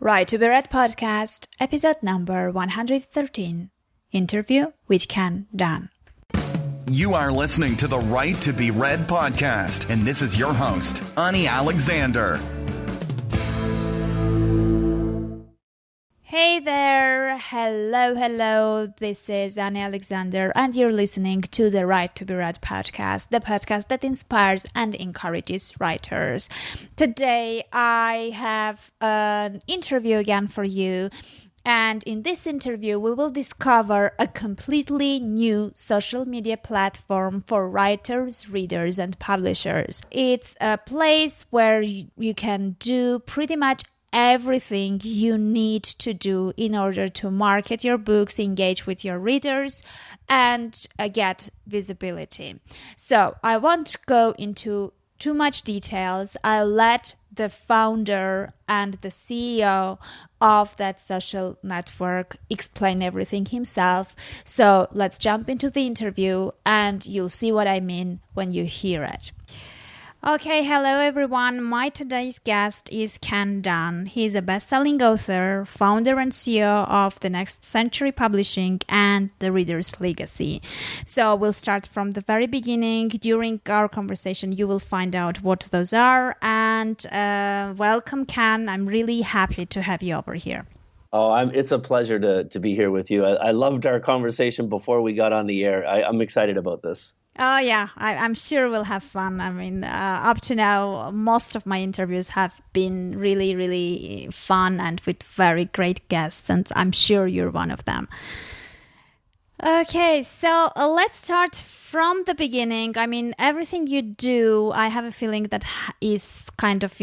Right to be Read podcast, episode number 113. Interview with Ken Dunn. You are listening to the Right to be Read podcast, and this is your host, Ani Alexander. Hey there, hello, this is Ani Alexander and you're listening to the Right to be Read podcast, the podcast that inspires and encourages writers. Today I have an interview again for you, and in this interview we will discover a completely new social media platform for writers, readers and publishers. It's a place where you can do pretty much everything you need to do in order to market your books, engage with your readers, and get visibility. So I won't go into too much details. I'll let the founder and the CEO of that social network explain everything himself. So let's jump into the interview and you'll see what I mean when you hear it. Okay, hello everyone. My today's guest is Ken Dunn. He's a best-selling author, founder and CEO of The Next Century Publishing and The Reader's Legacy. So we'll start from the very beginning. During our conversation, you will find out what those are. And welcome, Ken. I'm really happy to have you over here. Oh, it's a pleasure to be here with you. I loved our conversation before we got on the air. I'm excited about this. Oh, yeah, I'm sure we'll have fun. I mean, up to now, most of my interviews have been really, really fun and with very great guests, and I'm sure you're one of them. Okay, so let's start from the beginning. I mean, everything you do, I have a feeling that is kind of,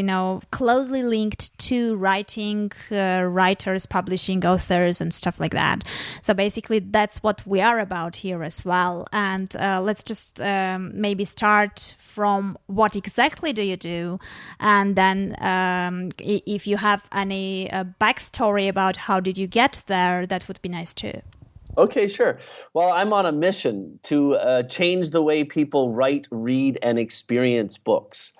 closely linked to writing, writers, publishing, authors, and stuff like that. So basically, that's what we are about here as well. And let's just maybe start from what exactly do you do? And then if you have any backstory about how did you get there, that would be nice too. Okay, sure. Well, I'm on a mission to change the way people write, read, and experience books.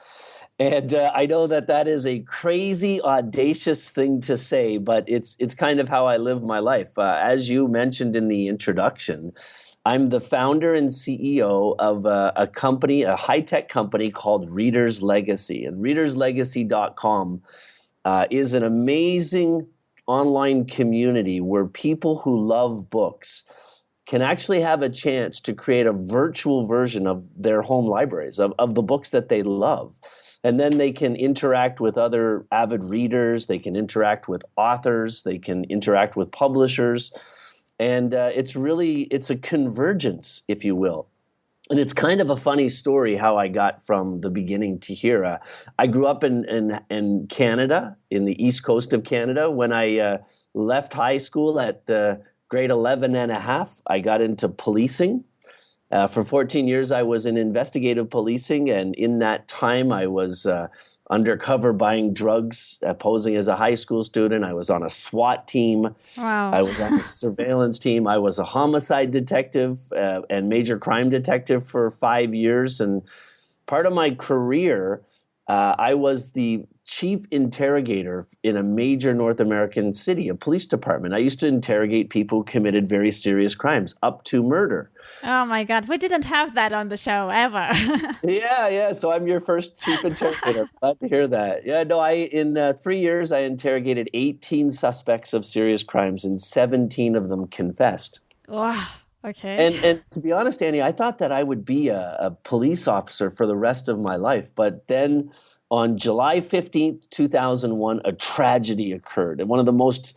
And I know that is a crazy, audacious thing to say, but it's kind of how I live my life. As you mentioned in the introduction, I'm the founder and CEO of a company, a high-tech company called Reader's Legacy. And readerslegacy.com is an amazing online community where people who love books can actually have a chance to create a virtual version of their home libraries, of the books that they love. And then they can interact with other avid readers, they can interact with authors, they can interact with publishers. And it's a convergence, if you will. And it's kind of a funny story how I got from the beginning to here. I grew up in Canada, in the east coast of Canada. When I left high school at grade 11 and a half, I got into policing. For 14 years, I was in investigative policing. And in that time, I was undercover buying drugs, posing as a high school student. I was on a SWAT team. Wow. I was on a surveillance team. I was a homicide detective and major crime detective for 5 years. And part of my career, I was the chief interrogator in a major North American city, a police department. I used to interrogate people who committed very serious crimes, up to murder. Oh my God, we didn't have that on the show ever. Yeah. So I'm your first chief interrogator. Glad to hear that. Yeah, no, in 3 years, I interrogated 18 suspects of serious crimes and 17 of them confessed. Wow. Okay. And to be honest, Annie, I thought that I would be a police officer for the rest of my life. But then on July 15th, 2001, a tragedy occurred. And one of the most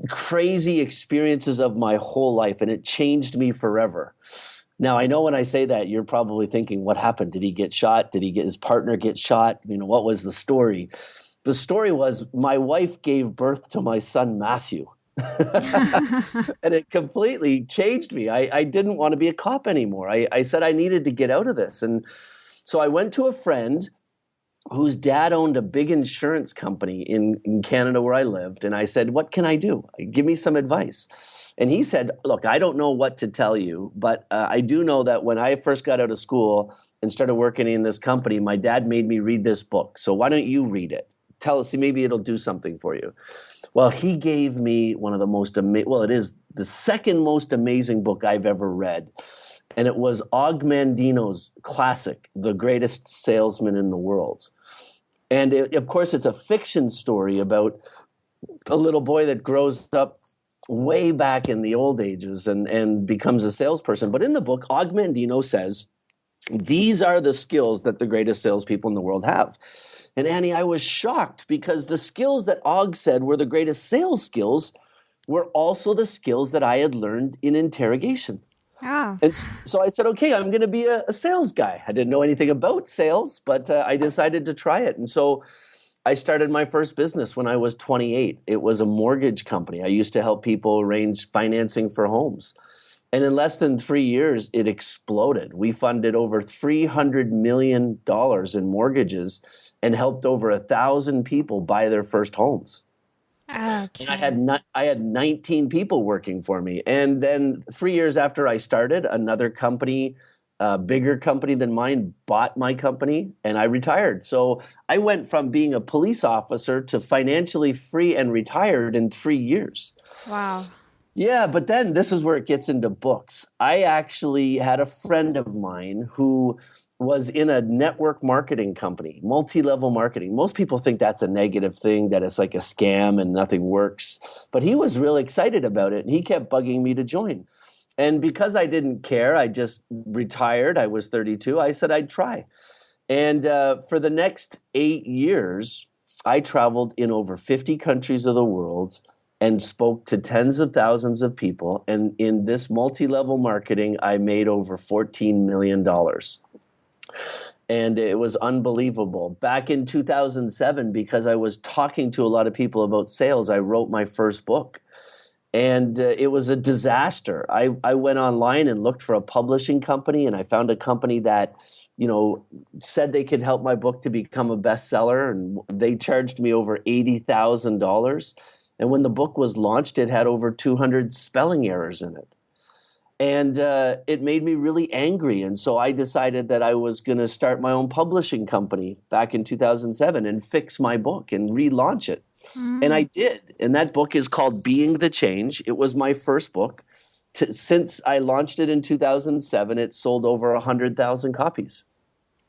crazy experiences of my whole life, and it changed me forever. Now, I know when I say that, you're probably thinking, what happened? Did he get shot? Did his partner get shot? What was the story? The story was my wife gave birth to my son, Matthew. And it completely changed me. I didn't want to be a cop anymore. I said I needed to get out of this. And so I went to a friend whose dad owned a big insurance company in Canada where I lived. And I said, what can I do? Give me some advice. And he said, look, I don't know what to tell you, but I do know that when I first got out of school and started working in this company, my dad made me read this book. So why don't you read it? tell us, maybe it'll do something for you. Well, he gave me one of the most it is the second most amazing book I've ever read. And it was Og Mandino's classic, The Greatest Salesman in the World. And of course, it's a fiction story about a little boy that grows up way back in the old ages and becomes a salesperson. But in the book, Og Mandino says, these are the skills that the greatest salespeople in the world have. And Annie, I was shocked because the skills that Og said were the greatest sales skills were also the skills that I had learned in interrogation. Oh. And so I said, okay, I'm going to be a sales guy. I didn't know anything about sales, but I decided to try it. And so I started my first business when I was 28. It was a mortgage company. I used to help people arrange financing for homes. And in less than 3 years, it exploded. We funded over $300 million in mortgages and helped over 1,000 people buy their first homes. Okay. And I had 19 people working for me. And then 3 years after I started, another company, a bigger company than mine, bought my company, and I retired. So I went from being a police officer to financially free and retired in 3 years. Wow. Yeah, but then this is where it gets into books. I actually had a friend of mine who was in a network marketing company, multi-level marketing. Most people think that's a negative thing, that it's like a scam and nothing works. But he was really excited about it, and he kept bugging me to join. And because I didn't care, I just retired. I was 32. I said I'd try. And for the next 8 years, I traveled in over 50 countries of the world and spoke to tens of thousands of people. And in this multi-level marketing, I made over $14 million. And it was unbelievable. Back in 2007, because I was talking to a lot of people about sales, I wrote my first book. And it was a disaster. I went online and looked for a publishing company, and I found a company that, said they could help my book to become a bestseller, and they charged me over $80,000. And when the book was launched, it had over 200 spelling errors in it. And it made me really angry. And so I decided that I was going to start my own publishing company back in 2007 and fix my book and relaunch it. Mm. And I did. And that book is called Being the Change. It was my first book. Since I launched it in 2007, it sold over 100,000 copies.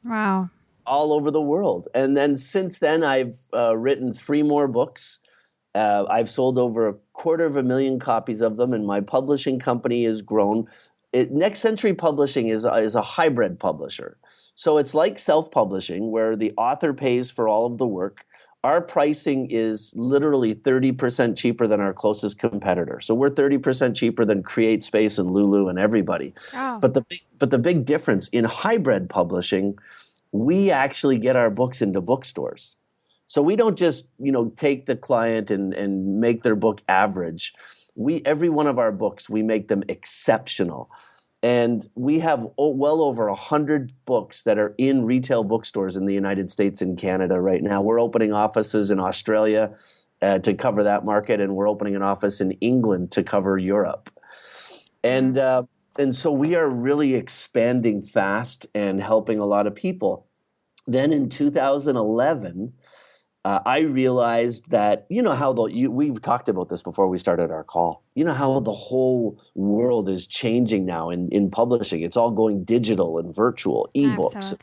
Wow. All over the world. And then since then, I've written 3 more books. I've sold over 250,000 copies of them, and my publishing company has grown. Next Century Publishing is a hybrid publisher. So it's like self-publishing, where the author pays for all of the work. Our pricing is literally 30% cheaper than our closest competitor. So we're 30% cheaper than CreateSpace and Lulu and everybody. Oh. But the big difference in hybrid publishing, we actually get our books into bookstores. So we don't just, take the client and make their book average. Every one of our books, we make them exceptional. And we have well over 100 books that are in retail bookstores in the United States and Canada right now. We're opening offices in Australia to cover that market, and we're opening an office in England to cover Europe. And so we are really expanding fast and helping a lot of people. Then in 2011, I realized that, how we've talked about this before we started our call. How the whole world is changing now in publishing. It's all going digital and virtual, ebooks,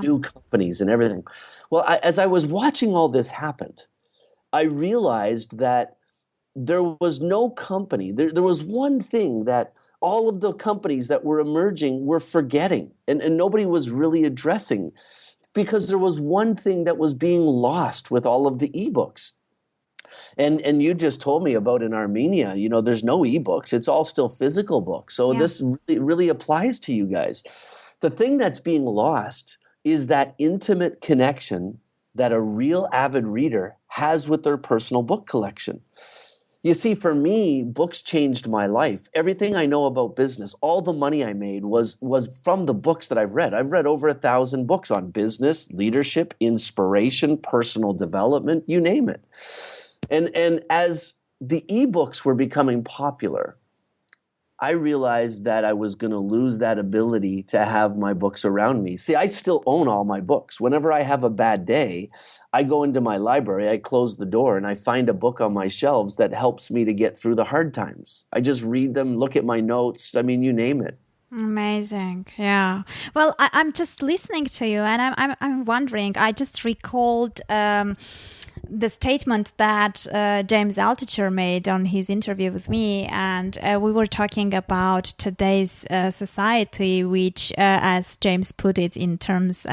new companies and everything. Well, as I was watching all this happen, I realized that there was no company. There was one thing that all of the companies that were emerging were forgetting, and nobody was really addressing. Because there was one thing that was being lost with all of the ebooks. And you just told me about in Armenia, there's no ebooks. It's all still physical books. So this really applies to you guys. The thing that's being lost is that intimate connection that a real avid reader has with their personal book collection. You see, for me, books changed my life. Everything I know about business, all the money I made was from the books that I've read. I've read over 1,000 books on business, leadership, inspiration, personal development, you name it. And as the ebooks were becoming popular, I realized that I was going to lose that ability to have my books around me. See, I still own all my books. Whenever I have a bad day, I go into my library, I close the door, and I find a book on my shelves that helps me to get through the hard times. I just read them, look at my notes. I mean, you name it. Amazing. Yeah. Well, I'm just listening to you, and I'm wondering. I just recalled the statement that James Altucher made on his interview with me, and we were talking about today's society, which, as James put it, in terms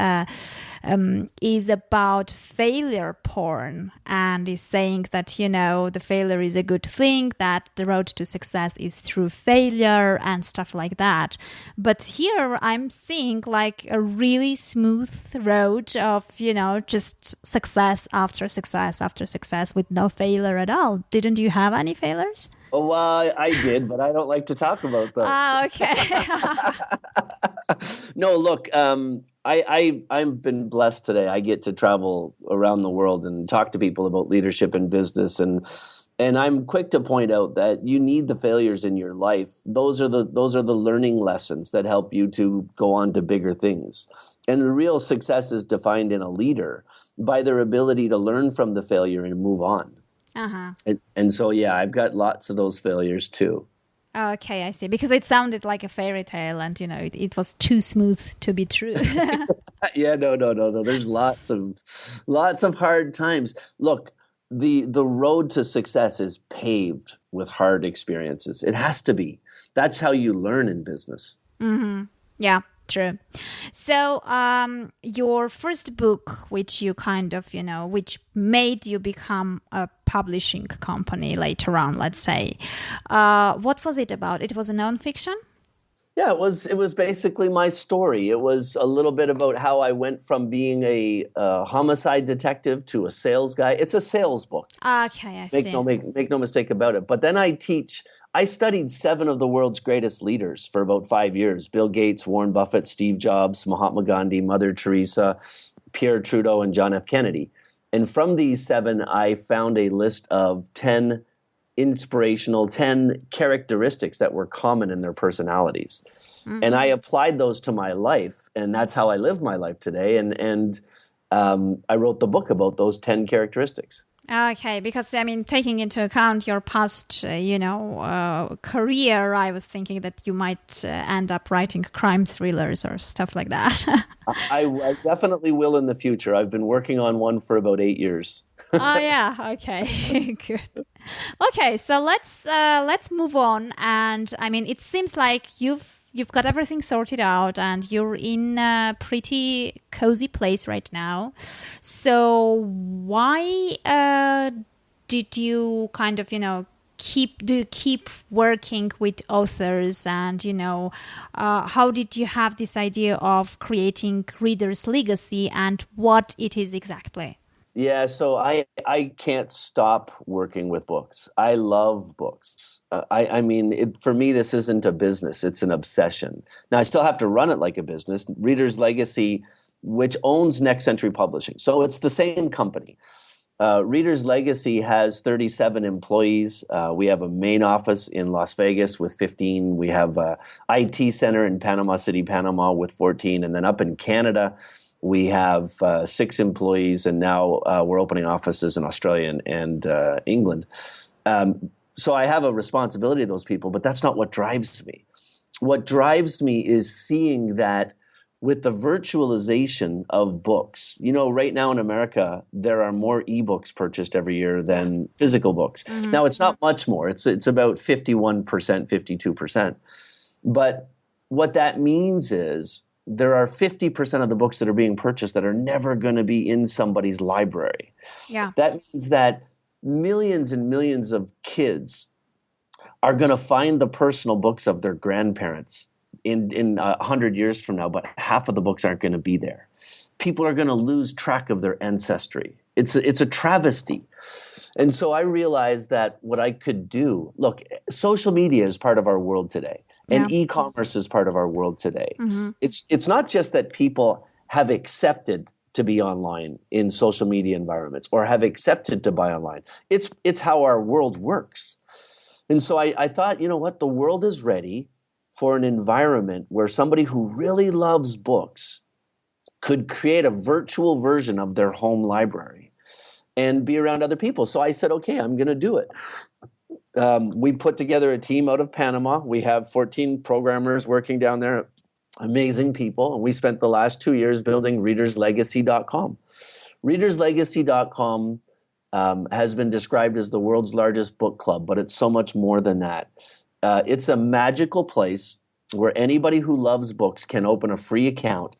is about failure porn, and is saying that, you know, the failure is a good thing, that the road to success is through failure and stuff like that. But here I'm seeing like a really smooth road of, you know, just success after success after success with no failure at all. Didn't you have any failures? Oh, well, I did, but I don't like to talk about those. Ah, okay. No, look, I've been blessed today. I get to travel around the world and talk to people about leadership and business, and I'm quick to point out that you need the failures in your life. Those are the learning lessons that help you to go on to bigger things. And the real success is defined in a leader by their ability to learn from the failure and move on. Uh-huh. And so, yeah, I've got lots of those failures too. Okay, I see. Because it sounded like a fairy tale, and, you know, it was too smooth to be true. Yeah, no. There's lots of hard times. Look, the road to success is paved with hard experiences. It has to be. That's how you learn in business. Mm-hmm. Yeah. True. So your first book, which you kind of, you know, which made you become a publishing company later on, let's say, what was it about? It was a nonfiction? Yeah, it was basically my story. It was a little bit about how I went from being a homicide detective to a sales guy. It's a sales book. Okay, I see. Make no mistake about it. But then I studied 7 of the world's greatest leaders for about 5 years. Bill Gates, Warren Buffett, Steve Jobs, Mahatma Gandhi, Mother Teresa, Pierre Trudeau, and John F. Kennedy. And from these 7, I found a list of 10 characteristics that were common in their personalities. Mm-hmm. And I applied those to my life, and that's how I live my life today. And I wrote the book about those 10 characteristics. Okay, because, I mean, taking into account your past, career, I was thinking that you might end up writing crime thrillers or stuff like that. I definitely will in the future. I've been working on one for about 8 years. Oh, yeah. Okay, good. Okay, so let's move on. And, I mean, it seems like you've got everything sorted out and you're in a pretty cozy place right now. So why did you kind of, keep working with authors, and, how did you have this idea of creating Reader's Legacy and what it is exactly? Yeah, so I can't stop working with books. I love books. For me, this isn't a business. It's an obsession. Now, I still have to run it like a business. Reader's Legacy, which owns Next Century Publishing. So it's the same company. Reader's Legacy has 37 employees. We have a main office in Las Vegas with 15. We have an IT center in Panama City, Panama with 14. And then up in Canada, we have 6 employees, and now we're opening offices in Australia and England. So I have a responsibility to those people, but that's not what drives me. What drives me is seeing that with the virtualization of books, right now in America, there are more ebooks purchased every year than physical books. Mm-hmm. Now, it's not much more. It's about 51%, 52%. But what that means is there are 50% of the books that are being purchased that are never going to be in somebody's library. Yeah. That means that millions and millions of kids are going to find the personal books of their grandparents in 100 years from now, but half of the books aren't going to be there. People are going to lose track of their ancestry. It's a travesty. And so I realized that what I could do, look, social media is part of our world today. And e-commerce is part of our world today. Mm-hmm. It's not just that people have accepted to be online in social media environments or have accepted to buy online. It's how our world works. And so I thought, you know what, the world is ready for an environment where somebody who really loves books could create a virtual version of their home library and be around other people. So I said, okay, I'm going to do it. We put together a team out of Panama. We have 14 programmers working down there, amazing people. And we spent the last 2 years building readerslegacy.com. Readerslegacy.com has been described as the world's largest book club, but it's so much more than that. It's a magical place where anybody who loves books can open a free account,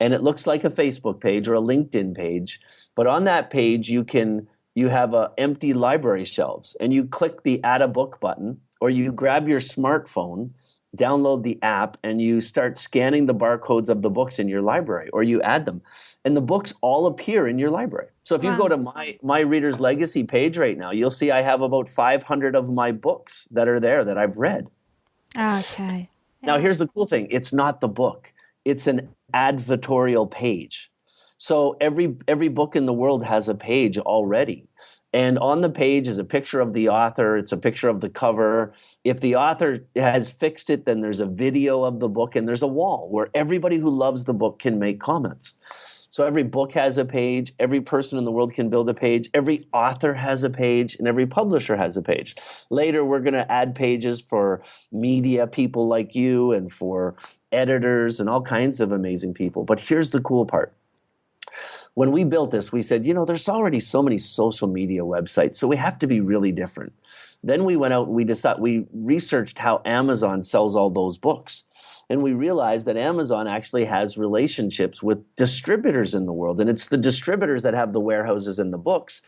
and it looks like a Facebook page or a LinkedIn page. But on that page, you have empty library shelves, and you click the Add a Book button, or you grab your smartphone, download the app, and you start scanning the barcodes of the books in your library, or you add them, and the books all appear in your library. So if you go to my Reader's Legacy page right now, you'll see I have about 500 of my books that are there that I've read. Okay. Now, here's the cool thing. It's not the book. It's an advertorial page. So every book in the world has a page already. And on the page is a picture of the author. It's a picture of the cover. If the author has fixed it, then there's a video of the book, and there's a wall where everybody who loves the book can make comments. So every book has a page. Every person in the world can build a page. Every author has a page, and every publisher has a page. Later, we're going to add pages for media people like you and for editors and all kinds of amazing people. But here's the cool part. When we built this, we said, there's already so many social media websites, so we have to be really different. Then we went out and we researched how Amazon sells all those books. And we realized that Amazon actually has relationships with distributors in the world. And it's the distributors that have the warehouses and the books.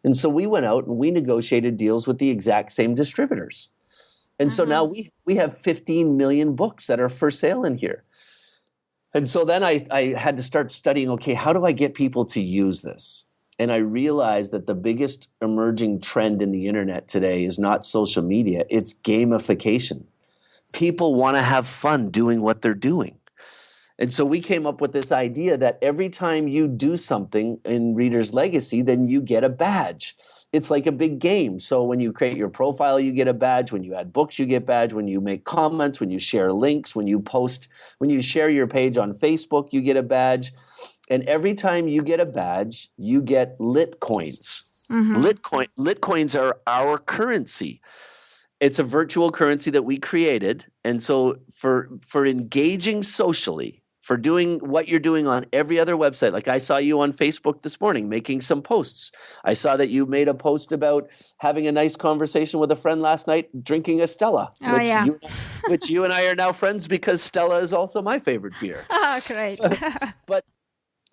And so we went out and we negotiated deals with the exact same distributors. And so now we have 15 million books that are for sale in here. And so then I had to start studying, okay, how do I get people to use this? And I realized that the biggest emerging trend in the internet today is not social media, it's gamification. People want to have fun doing what they're doing. And so we came up with this idea that every time you do something in Reader's Legacy, then you get a badge. It's like a big game. So when you create your profile, you get a badge. When you add books, you get a badge. When you make comments, when you share links, when you share your page on Facebook, you get a badge. And every time you get a badge, you get Litcoins. Litcoins are our currency. It's a virtual currency that we created. And so for engaging socially, for doing what you're doing on every other website, like I saw you on Facebook this morning making some posts. I saw that you made a post about having a nice conversation with a friend last night, drinking a Stella, which you and I are now friends because Stella is also my favorite beer. Oh, great.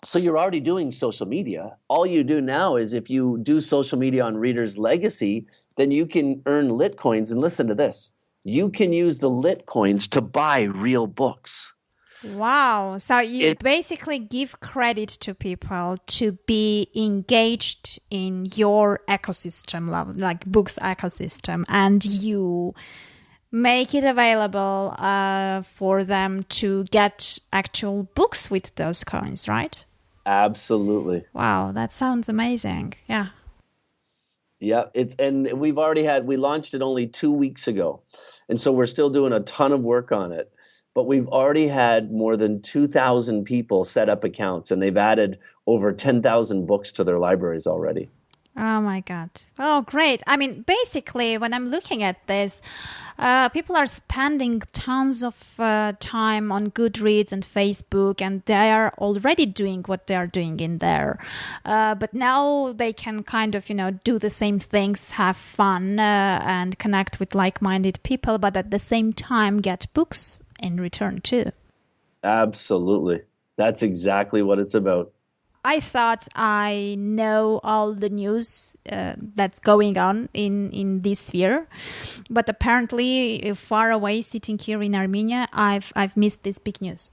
So you're already doing social media. All you do now is if you do social media on Reader's Legacy, then you can earn Litcoins. And listen to this. You can use the Litcoins to buy real books. Wow. So you basically give credit to people to be engaged in your ecosystem, like books ecosystem, and you make it available for them to get actual books with those coins, right? Absolutely. Wow, that sounds amazing. Yeah. Yeah, we launched it only 2 weeks ago. And so we're still doing a ton of work on it. But we've already had more than 2,000 people set up accounts, and they've added over 10,000 books to their libraries already. Oh, my God. Oh, great. I mean, basically, when I'm looking at this, people are spending tons of time on Goodreads and Facebook, and they are already doing what they are doing in there. But now they can kind of, do the same things, have fun, and connect with like-minded people, but at the same time get books in return too. Absolutely. That's exactly what it's about. I thought I know all the news that's going on in this sphere, but apparently far away, sitting here in Armenia, I've missed this big news.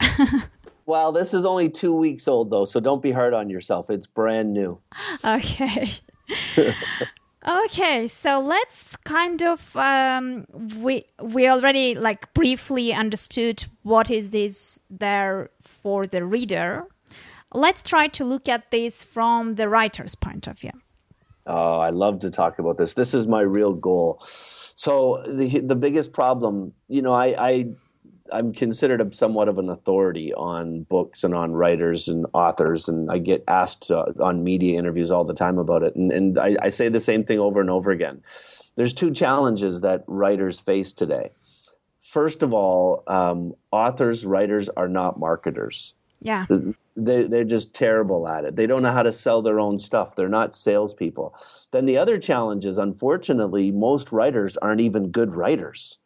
Well, this is only 2 weeks old though, so don't be hard on yourself. It's brand new. Okay. Okay, so let's kind of we already briefly understood what is this there for the reader. Let's try to look at this from the writer's point of view. Oh, I love to talk about this. This is my real goal. So the biggest problem, I'm considered somewhat of an authority on books and on writers and authors, and I get asked on media interviews all the time about it. And I say the same thing over and over again. There's two challenges that writers face today. First of all, writers are not marketers. Yeah. They're just terrible at it. They don't know how to sell their own stuff. They're not salespeople. Then the other challenge is, unfortunately, most writers aren't even good writers.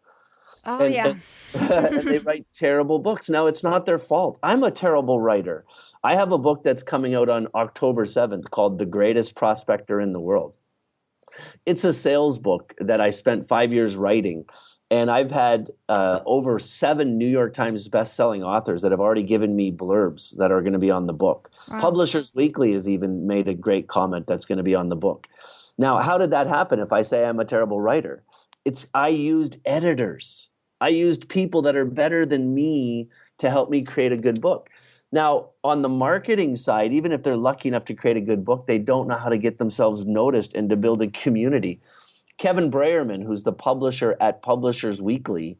Oh, yeah. And they write terrible books. Now, it's not their fault. I'm a terrible writer. I have a book that's coming out on October 7th called The Greatest Prospector in the World. It's a sales book that I spent 5 years writing. And I've had over 7 New York Times best-selling authors that have already given me blurbs that are going to be on the book. Wow. Publishers Weekly has even made a great comment that's going to be on the book. Now, how did that happen if I say I'm a terrible writer? I used editors. I used people that are better than me to help me create a good book. Now, on the marketing side, even if they're lucky enough to create a good book, they don't know how to get themselves noticed and to build a community. Kevin Breyerman, who's the publisher at Publishers Weekly,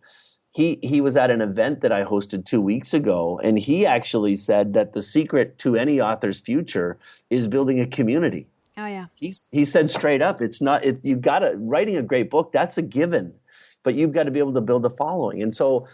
he was at an event that I hosted 2 weeks ago, and he actually said that the secret to any author's future is building a community. Oh yeah. He said straight up, writing a great book, that's a given, but you've got to be able to build a following. And so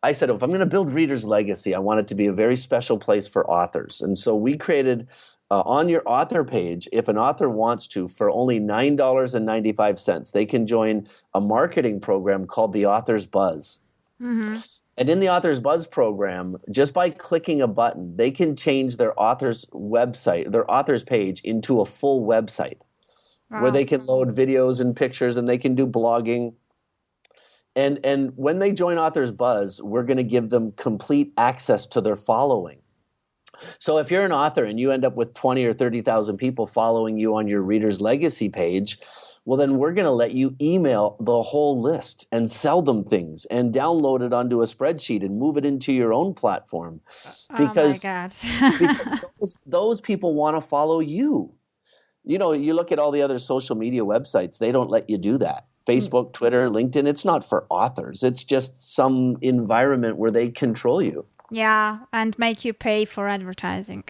I said, if I'm going to build Reader's Legacy, I want it to be a very special place for authors. And so we created on your author page, if an author wants to, for only $9.95, they can join a marketing program called the Author's Buzz. Mm-hmm. And in the Author's Buzz program, just by clicking a button, they can change their author's website, their author's page, into a full website. Wow. Where they can load videos and pictures, and they can do blogging. And when they join Author's Buzz, we're going to give them complete access to their following. So if you're an author and you end up with 20 or 30,000 people following you on your Reader's Legacy page, well, then we're going to let you email the whole list and sell them things and download it onto a spreadsheet and move it into your own platform. Because, oh my God. because those people want to follow you. You look at all the other social media websites, they don't let you do that. Facebook, Twitter, LinkedIn, it's not for authors. It's just some environment where they control you. Yeah, and make you pay for advertising.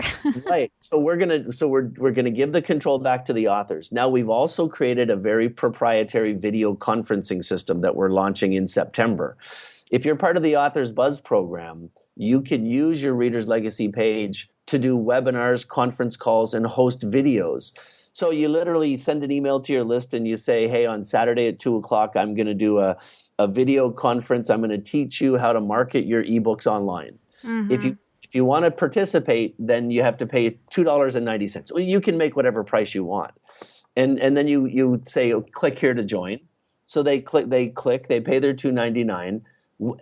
Right. So we're gonna give the control back to the authors. Now we've also created a very proprietary video conferencing system that we're launching in September. If you're part of the Author's Buzz program, you can use your Reader's Legacy page to do webinars, conference calls, and host videos. So you literally send an email to your list and you say, hey, on Saturday at 2:00, I'm going to do a video conference. I'm going to teach you how to market your ebooks online. Mm-hmm. If you want to participate, then you have to pay $2.90. Well, you can make whatever price you want. And then you say, click here to join. So they click, they pay their $2.99.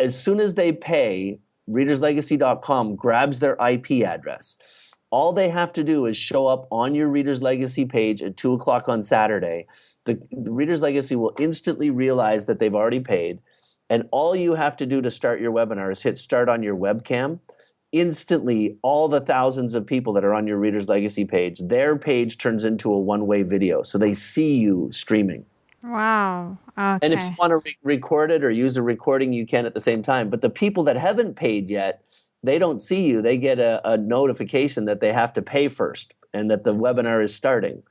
As soon as they pay, readerslegacy.com grabs their IP address. All they have to do is show up on your Reader's Legacy page at 2:00 on Saturday. The Reader's Legacy will instantly realize that they've already paid. And all you have to do to start your webinar is hit start on your webcam. Instantly, all the thousands of people that are on your Reader's Legacy page, their page turns into a one-way video. So they see you streaming. Wow. Okay. And if you want to record it or use a recording, you can at the same time. But the people that haven't paid yet, they don't see you. They get a notification that they have to pay first and that the webinar is starting.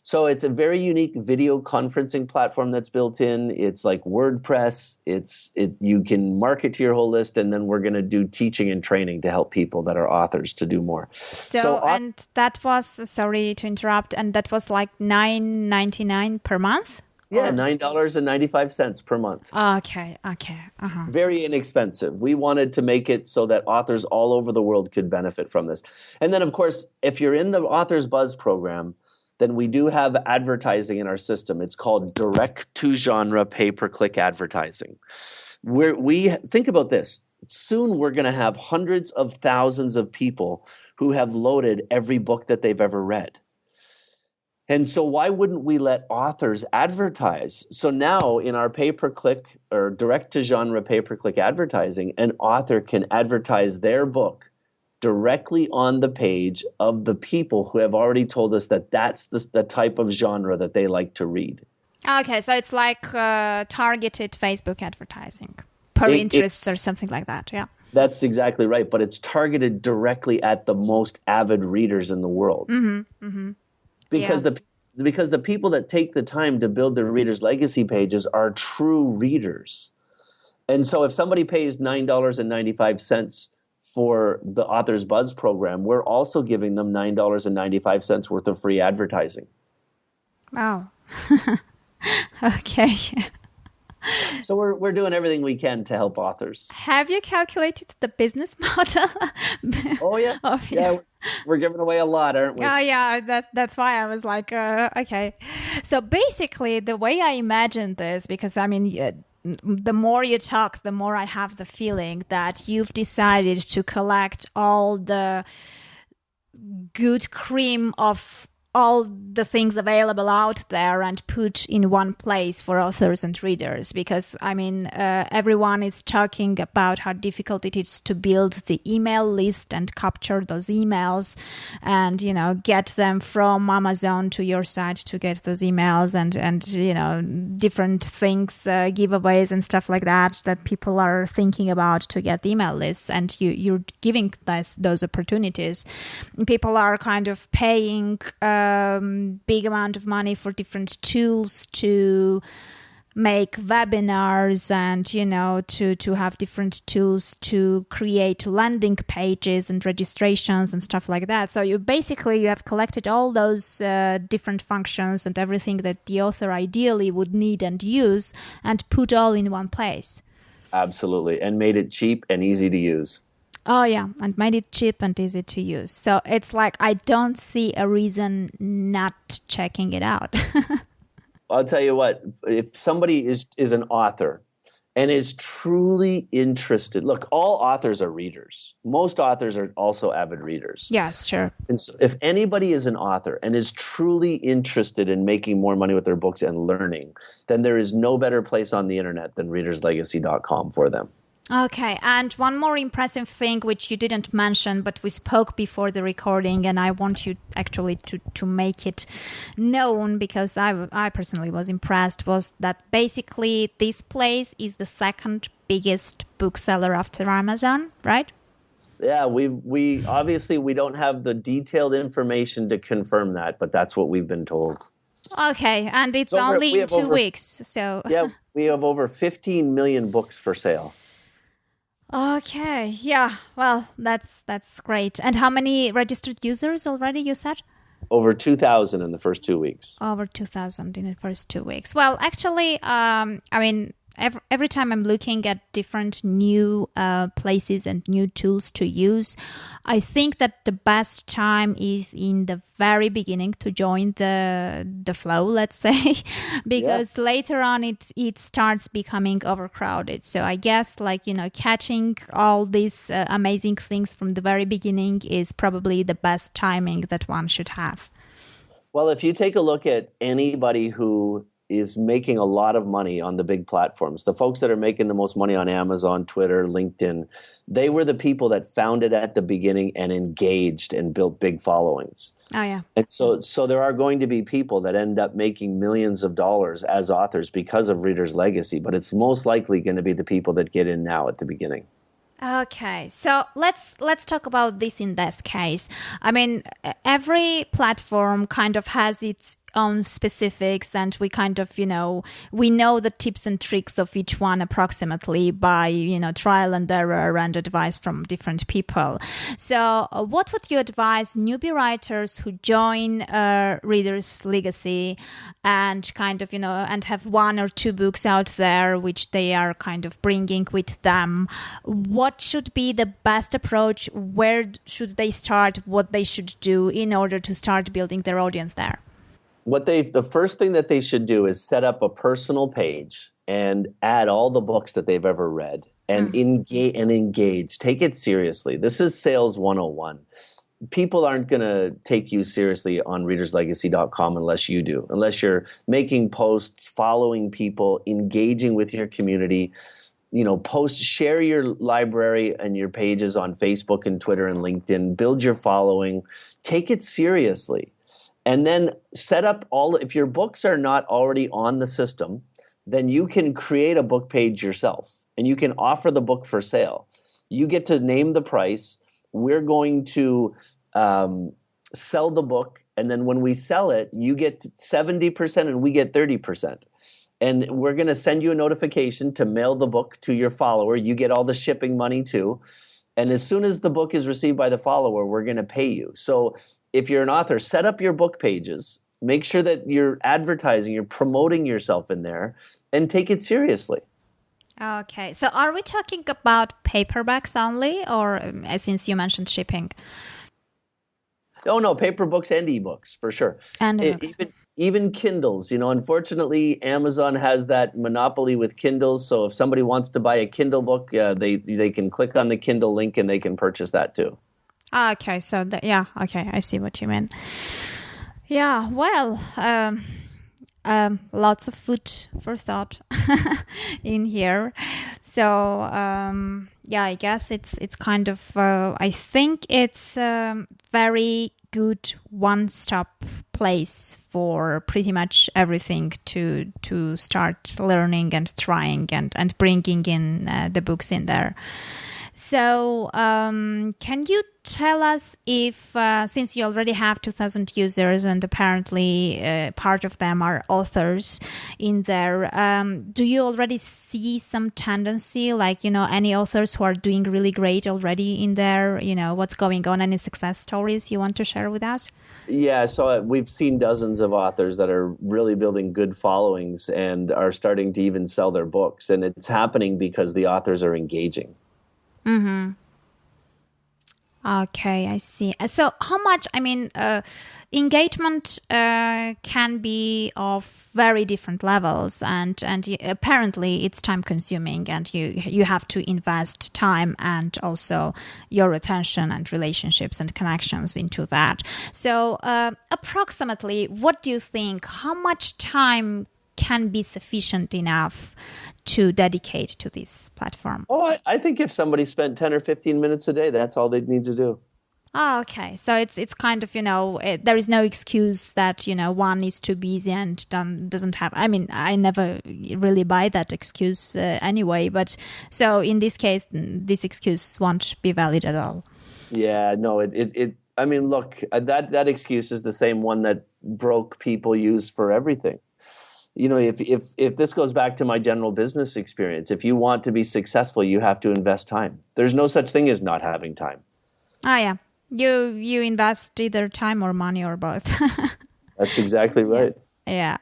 So it's a very unique video conferencing platform that's built in. It's like WordPress. You can market to your whole list, and then we're going to do teaching and training to help people that are authors to do more. And that was, sorry to interrupt, and that was like $9.99 per month? Yeah, $9.95 per month. Okay. Uh-huh. Very inexpensive. We wanted to make it so that authors all over the world could benefit from this. And then, of course, if you're in the Author's Buzz program, then we do have advertising in our system. It's called direct-to-genre pay-per-click advertising. We think about this. Soon we're going to have hundreds of thousands of people who have loaded every book that they've ever read. And so why wouldn't we let authors advertise? So now in our pay-per-click or direct-to-genre pay-per-click advertising, an author can advertise their book directly on the page of the people who have already told us that that's the type of genre that they like to read. Okay, so it's like targeted Facebook advertising per interest or something like that. Yeah. That's exactly right, but it's targeted directly at the most avid readers in the world. Because the people that take the time to build their Reader's Legacy pages are true readers. And so if somebody pays $9.95 for the Authors Buzz program, we're also giving them $9.95 worth of free advertising. Wow. Okay. So we're doing everything we can to help authors. Have you calculated the business model? Oh yeah. Yeah, we're giving away a lot, aren't we? Oh yeah, that's why I was like, okay. So basically, the way I imagined this, because I mean, the more you talk, the more I have the feeling that you've decided to collect all the good cream of all the things available out there and put in one place for authors and readers, because I mean everyone is talking about how difficult it is to build the email list and capture those emails and get them from Amazon to your site to get those emails and different things, giveaways and stuff like that people are thinking about to get email lists, and you're giving those opportunities. People are kind of paying big amount of money for different tools to make webinars and to have different tools to create landing pages and registrations and stuff like that. So you have collected all those different functions and everything that the author ideally would need and use and put all in one place. Absolutely, and made it cheap and easy to use. Oh, yeah, and made it cheap and easy to use. So it's like I don't see a reason not checking it out. I'll tell you what, if somebody is an author and is truly interested, look, all authors are readers. Most authors are also avid readers. Yes, sure. And so if anybody is an author and is truly interested in making more money with their books and learning, then there is no better place on the internet than readerslegacy.com for them. Okay, and one more impressive thing which you didn't mention, but we spoke before the recording, and I want you actually to make it known, because I personally was impressed, was that basically this place is the second biggest bookseller after Amazon, right? Yeah, we obviously we don't have the detailed information to confirm that, but that's what we've been told. Okay, and it's only in 2 weeks, so... Yeah, we have over 15 million books for sale. Okay, yeah, well, that's great. And how many registered users already, you said? Over 2,000 in the first 2 weeks. Over 2,000 in the first 2 weeks. Well, actually, I mean, every time I'm looking at different new places and new tools to use, I think that the best time is in the very beginning to join the flow, let's say, because later on it starts becoming overcrowded. So I guess catching all these amazing things from the very beginning is probably the best timing that one should have. Well, if you take a look at anybody who is making a lot of money on the big platforms, the folks that are making the most money on Amazon, Twitter, LinkedIn, they were the people that found it at the beginning and engaged and built big followings. Oh, yeah. And so there are going to be people that end up making millions of dollars as authors because of Reader's Legacy, but it's most likely going to be the people that get in now at the beginning. Okay, so let's talk about this in this case. I mean, every platform kind of has its own specifics, and we kind of, we know the tips and tricks of each one approximately by, trial and error and advice from different people. So what would you advise newbie writers who join Reader's Legacy and kind of, and have 1 or 2 books out there which they are kind of bringing with them? What should be the best approach? Where should they start? What they should do in order to start building their audience there? The first thing that they should do is set up a personal page and add all the books that they've ever read and engage. Take it seriously. This is sales 101. People aren't going to take you seriously on readerslegacy.com unless you do, unless you're making posts, following people, engaging with your community. Share your library and your pages on Facebook and Twitter and LinkedIn. Build your following. Take it seriously. And then set up if your books are not already on the system, then you can create a book page yourself and you can offer the book for sale. You get to name the price. We're going to sell the book. And then when we sell it, you get 70% and we get 30%. And we're going to send you a notification to mail the book to your follower. You get all the shipping money too. And as soon as the book is received by the follower, we're going to pay you. So if you're an author, set up your book pages. Make sure that you're advertising, you're promoting yourself in there, and take it seriously. Okay. So are we talking about paperbacks only, or since you mentioned shipping? Oh, no, paper books and ebooks, for sure. And ebooks. Even Kindles. Unfortunately, Amazon has that monopoly with Kindles. So if somebody wants to buy a Kindle book, they can click on the Kindle link and they can purchase that too. Okay. So, okay. I see what you mean. Yeah, well, lots of food for thought in here. So, I guess it's kind of, I think it's very good one-stop place for pretty much everything to start learning and trying and bringing in the books in there. So can you tell us if, since you already have 2,000 users and apparently part of them are authors in there, do you already see some tendency, like, any authors who are doing really great already in there, what's going on, any success stories you want to share with us? Yeah, so we've seen dozens of authors that are really building good followings and are starting to even sell their books. And it's happening because the authors are engaging. Mm-hmm. Okay, I see. So how much, engagement can be of very different levels and apparently it's time consuming and you have to invest time and also your attention and relationships and connections into that. So approximately, what do you think? How much time can be sufficient enough to dedicate to this platform? Oh, I think if somebody spent 10 or 15 minutes a day, that's all they'd need to do. Oh, okay. So it's kind of, there is no excuse that, one is too busy and doesn't have, I never really buy that excuse anyway. But so in this case, this excuse won't be valid at all. Yeah, no, look, that excuse is the same one that broke people use for everything. If this goes back to my general business experience, if you want to be successful, you have to invest time. There's no such thing as not having time. Ah, yeah. You invest either time or money or both. That's exactly right. Yeah.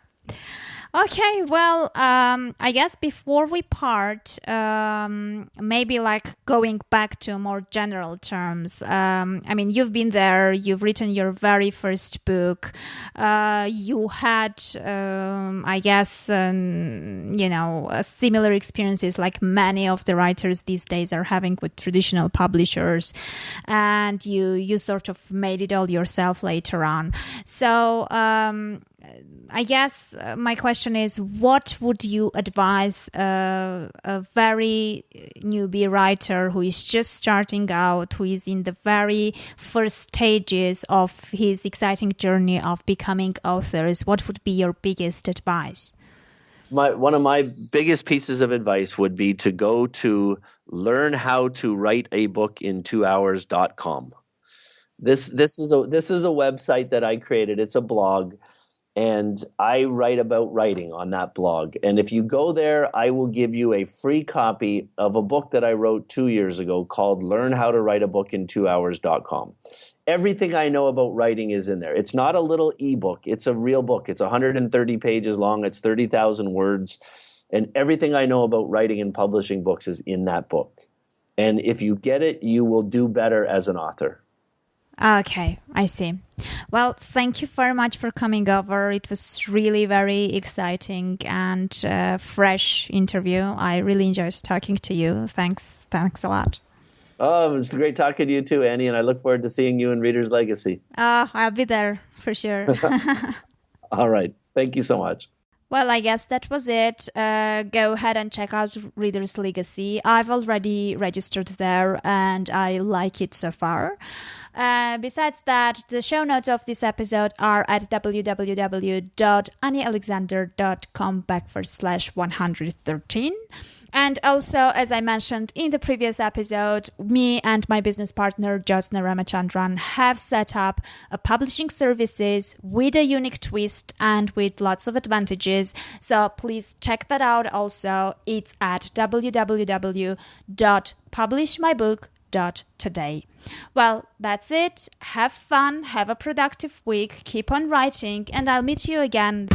Okay, well, I guess before we part, maybe like going back to more general terms. You've been there, you've written your very first book. You had, similar experiences like many of the writers these days are having with traditional publishers. And you sort of made it all yourself later on. So, I guess my question is, what would you advise a very newbie writer who is just starting out, who is in the very first stages of his exciting journey of becoming authors? What would be your biggest advice? One of my biggest pieces of advice would be to go to learnhowtowriteabookintwohours.com. This is a website that I created. It's a blog. And I write about writing on that blog. And if you go there, I will give you a free copy of a book that I wrote 2 years ago called learnhowtowriteabookintwohours.com. Everything I know about writing is in there. It's not a little ebook. It's a real book. It's 130 pages long. It's 30,000 words. And everything I know about writing and publishing books is in that book. And if you get it, you will do better as an author. Okay, I see. Well, thank you very much for coming over. It was really very exciting and fresh interview. I really enjoyed talking to you. Thanks a lot. Oh, it's great talking to you too, Annie, and I look forward to seeing you in Reader's Legacy. I'll be there for sure. All right. Thank you so much. Well, I guess that was it. Go ahead and check out Reader's Legacy. I've already registered there and I like it so far. Besides that, the show notes of this episode are at www.anialexander.com/113. And also, as I mentioned in the previous episode, me and my business partner, Jyotsna Ramachandran, have set up a publishing services with a unique twist and with lots of advantages. So please check that out also. It's at www.publishmybook.today. Well, that's it. Have fun, have a productive week, keep on writing, and I'll meet you again